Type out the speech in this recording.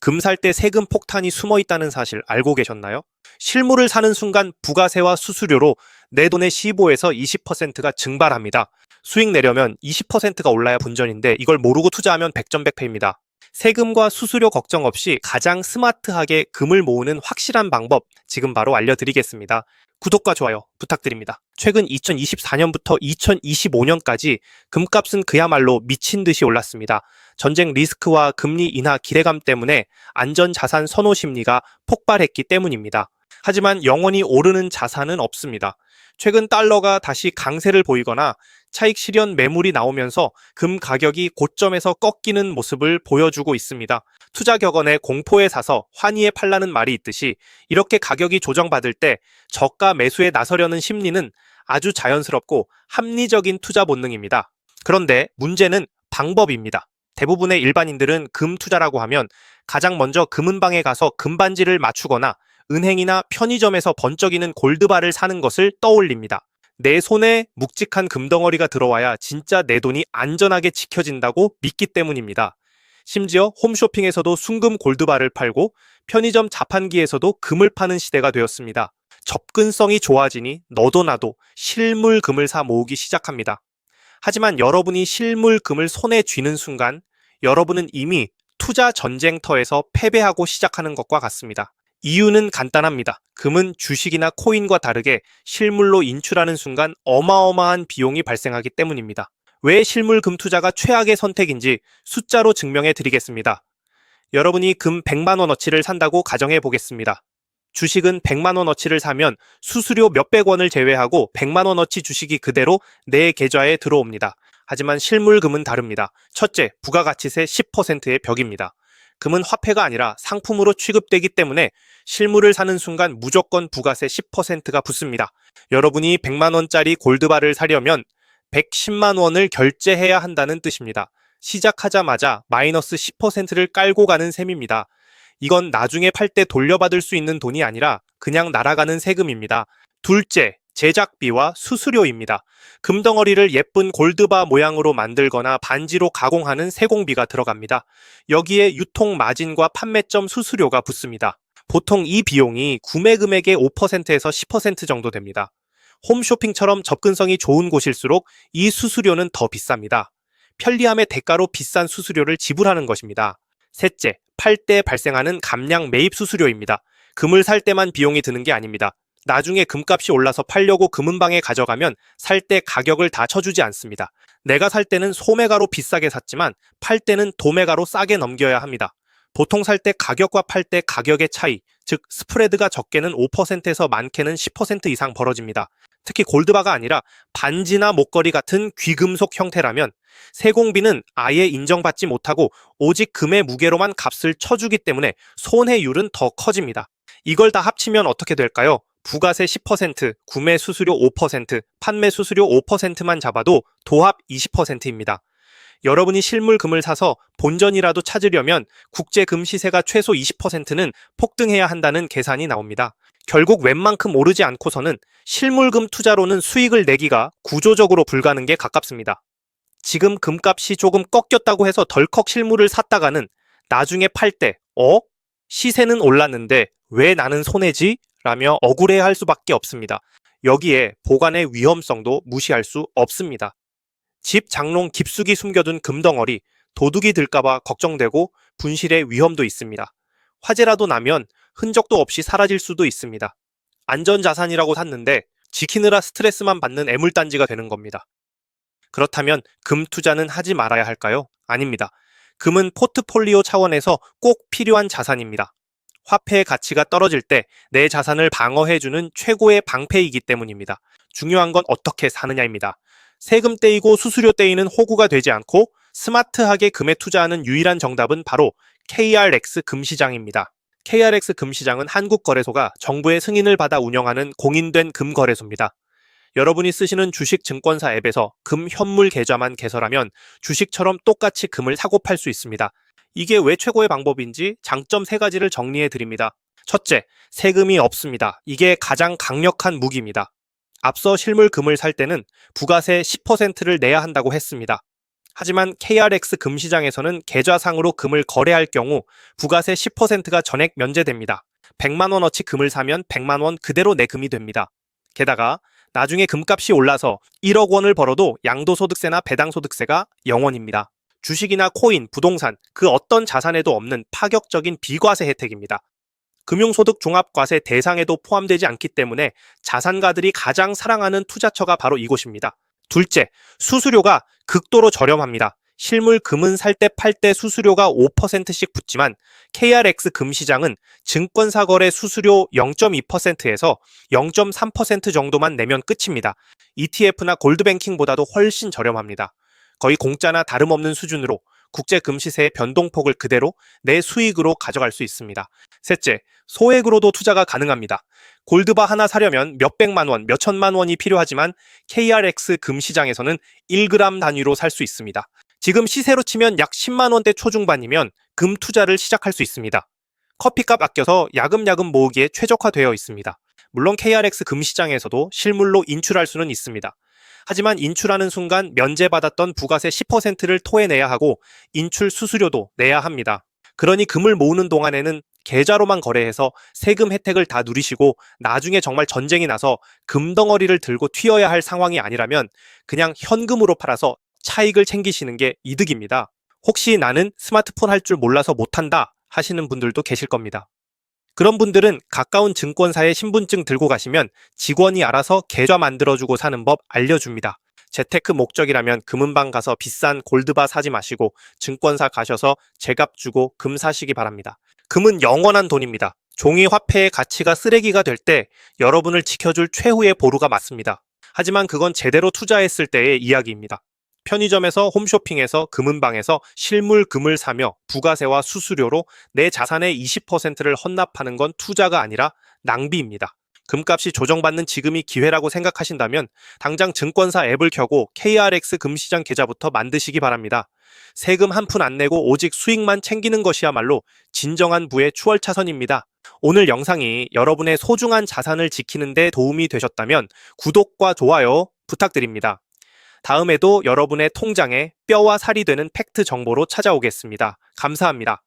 금 살 때 세금 폭탄이 숨어 있다는 사실 알고 계셨나요? 실물을 사는 순간 부가세와 수수료로 내 돈의 15에서 20%가 증발합니다. 수익 내려면 20%가 올라야 본전인데 이걸 모르고 투자하면 백전백패입니다. 세금과 수수료 걱정 없이 가장 스마트하게 금을 모으는 확실한 방법 지금 바로 알려드리겠습니다. 구독과 좋아요 부탁드립니다. 최근 2024년부터 2025년까지 금값은 그야말로 미친 듯이 올랐습니다. 전쟁 리스크와 금리 인하 기대감 때문에 안전자산 선호 심리가 폭발했기 때문입니다. 하지만 영원히 오르는 자산은 없습니다. 최근 달러가 다시 강세를 보이거나 차익 실현 매물이 나오면서 금 가격이 고점에서 꺾이는 모습을 보여주고 있습니다. 투자 격언에 공포에 사서 환희에 팔라는 말이 있듯이 이렇게 가격이 조정받을 때 저가 매수에 나서려는 심리는 아주 자연스럽고 합리적인 투자 본능입니다. 그런데 문제는 방법입니다. 대부분의 일반인들은 금 투자라고 하면 가장 먼저 금은방에 가서 금반지를 맞추거나 은행이나 편의점에서 번쩍이는 골드바를 사는 것을 떠올립니다. 내 손에 묵직한 금덩어리가 들어와야 진짜 내 돈이 안전하게 지켜진다고 믿기 때문입니다. 심지어 홈쇼핑에서도 순금 골드바를 팔고 편의점 자판기에서도 금을 파는 시대가 되었습니다. 접근성이 좋아지니 너도 나도 실물 금을 사 모으기 시작합니다. 하지만 여러분이 실물 금을 손에 쥐는 순간 여러분은 이미 투자 전쟁터에서 패배하고 시작하는 것과 같습니다. 이유는 간단합니다. 금은 주식이나 코인과 다르게 실물로 인출하는 순간 어마어마한 비용이 발생하기 때문입니다. 왜 실물 금 투자가 최악의 선택인지 숫자로 증명해 드리겠습니다. 여러분이 금 100만 원어치를 산다고 가정해 보겠습니다. 주식은 100만 원어치를 사면 수수료 몇백 원을 제외하고 100만 원어치 주식이 그대로 내 계좌에 들어옵니다. 하지만 실물 금은 다릅니다. 첫째, 부가가치세 10%의 벽입니다. 금은 화폐가 아니라 상품으로 취급되기 때문에 실물을 사는 순간 무조건 부가세 10%가 붙습니다. 여러분이 100만 원짜리 골드바를 사려면 110만 원을 결제해야 한다는 뜻입니다. 시작하자마자 마이너스 10%를 깔고 가는 셈입니다. 이건 나중에 팔 때 돌려받을 수 있는 돈이 아니라 그냥 날아가는 세금입니다. 둘째, 제작비와 수수료입니다. 금덩어리를 예쁜 골드바 모양으로 만들거나 반지로 가공하는 세공비가 들어갑니다. 여기에 유통 마진과 판매점 수수료가 붙습니다. 보통 이 비용이 구매 금액의 5%에서 10% 정도 됩니다. 홈쇼핑처럼 접근성이 좋은 곳일수록 이 수수료는 더 비쌉니다. 편리함의 대가로 비싼 수수료를 지불하는 것입니다. 셋째, 팔 때 발생하는 감량 매입 수수료입니다. 금을 살 때만 비용이 드는 게 아닙니다. 나중에 금값이 올라서 팔려고 금은방에 가져가면 살 때 가격을 다 쳐주지 않습니다. 내가 살 때는 소매가로 비싸게 샀지만 팔 때는 도매가로 싸게 넘겨야 합니다. 보통 살 때 가격과 팔 때 가격의 차이, 즉 스프레드가 적게는 5%에서 많게는 10% 이상 벌어집니다. 특히 골드바가 아니라 반지나 목걸이 같은 귀금속 형태라면 세공비는 아예 인정받지 못하고 오직 금의 무게로만 값을 쳐주기 때문에 손해율은 더 커집니다. 이걸 다 합치면 어떻게 될까요? 부가세 10%, 구매 수수료 5%, 판매 수수료 5%만 잡아도 도합 20%입니다. 여러분이 실물 금을 사서 본전이라도 찾으려면 국제 금 시세가 최소 20%는 폭등해야 한다는 계산이 나옵니다. 결국 웬만큼 오르지 않고서는 실물금 투자로는 수익을 내기가 구조적으로 불가능에 가깝습니다. 지금 금값이 조금 꺾였다고 해서 덜컥 실물을 샀다가는 나중에 팔 때 시세는 올랐는데 왜 나는 손해지? 라며 억울해할 수밖에 없습니다. 여기에 보관의 위험성도 무시할 수 없습니다. 집 장롱 깊숙이 숨겨둔 금덩어리, 도둑이 들까봐 걱정되고 분실의 위험도 있습니다. 화재라도 나면 흔적도 없이 사라질 수도 있습니다. 안전자산이라고 샀는데 지키느라 스트레스만 받는 애물단지가 되는 겁니다. 그렇다면 금 투자는 하지 말아야 할까요? 아닙니다. 금은 포트폴리오 차원에서 꼭 필요한 자산입니다. 화폐의 가치가 떨어질 때 내 자산을 방어해주는 최고의 방패이기 때문입니다. 중요한 건 어떻게 사느냐입니다. 세금 떼이고 수수료 떼이는 호구가 되지 않고 스마트하게 금에 투자하는 유일한 정답은 바로 KRX 금시장입니다. KRX 금시장은 한국거래소가 정부의 승인을 받아 운영하는 공인된 금거래소입니다. 여러분이 쓰시는 주식 증권사 앱에서 금 현물 계좌만 개설하면 주식처럼 똑같이 금을 사고 팔 수 있습니다. 이게 왜 최고의 방법인지 장점 3가지를 정리해 드립니다. 첫째, 세금이 없습니다. 이게 가장 강력한 무기입니다. 앞서 실물 금을 살 때는 부가세 10%를 내야 한다고 했습니다. 하지만 KRX 금시장에서는 계좌상으로 금을 거래할 경우 부가세 10%가 전액 면제됩니다. 100만 원어치 금을 사면 100만 원 그대로 내금이 됩니다. 게다가 나중에 금값이 올라서 1억 원을 벌어도 양도소득세나 배당소득세가 0원입니다. 주식이나 코인, 부동산, 그 어떤 자산에도 없는 파격적인 비과세 혜택입니다. 금융소득 종합과세 대상에도 포함되지 않기 때문에 자산가들이 가장 사랑하는 투자처가 바로 이곳입니다. 둘째, 수수료가 극도로 저렴합니다. 실물 금은 살 때 팔 때 수수료가 5%씩 붙지만 KRX 금시장은 증권사 거래 수수료 0.2%에서 0.3% 정도만 내면 끝입니다. ETF나 골드뱅킹보다도 훨씬 저렴합니다. 거의 공짜나 다름없는 수준으로 국제 금시세의 변동폭을 그대로 내 수익으로 가져갈 수 있습니다. 셋째, 소액으로도 투자가 가능합니다. 골드바 하나 사려면 몇백만 원, 몇천만 원이 필요하지만 KRX 금시장에서는 1g 단위로 살 수 있습니다. 지금 시세로 치면 약 10만 원대 초중반이면 금 투자를 시작할 수 있습니다. 커피값 아껴서 야금야금 모으기에 최적화되어 있습니다. 물론 KRX 금시장에서도 실물로 인출할 수는 있습니다. 하지만 인출하는 순간 면제받았던 부가세 10%를 토해내야 하고 인출 수수료도 내야 합니다. 그러니 금을 모으는 동안에는 계좌로만 거래해서 세금 혜택을 다 누리시고 나중에 정말 전쟁이 나서 금덩어리를 들고 튀어야 할 상황이 아니라면 그냥 현금으로 팔아서 차익을 챙기시는 게 이득입니다. 혹시 나는 스마트폰 할 줄 몰라서 못한다 하시는 분들도 계실 겁니다. 그런 분들은 가까운 증권사에 신분증 들고 가시면 직원이 알아서 계좌 만들어주고 사는 법 알려줍니다. 재테크 목적이라면 금은방 가서 비싼 골드바 사지 마시고 증권사 가셔서 제값 주고 금 사시기 바랍니다. 금은 영원한 돈입니다. 종이 화폐의 가치가 쓰레기가 될 때 여러분을 지켜줄 최후의 보루가 맞습니다. 하지만 그건 제대로 투자했을 때의 이야기입니다. 편의점에서 홈쇼핑에서 금은방에서 실물 금을 사며 부가세와 수수료로 내 자산의 20%를 헌납하는 건 투자가 아니라 낭비입니다. 금값이 조정받는 지금이 기회라고 생각하신다면 당장 증권사 앱을 켜고 KRX 금시장 계좌부터 만드시기 바랍니다. 세금 한 푼 안 내고 오직 수익만 챙기는 것이야말로 진정한 부의 추월차선입니다. 오늘 영상이 여러분의 소중한 자산을 지키는 데 도움이 되셨다면 구독과 좋아요 부탁드립니다. 다음에도 여러분의 통장에 뼈와 살이 되는 팩트 정보로 찾아오겠습니다. 감사합니다.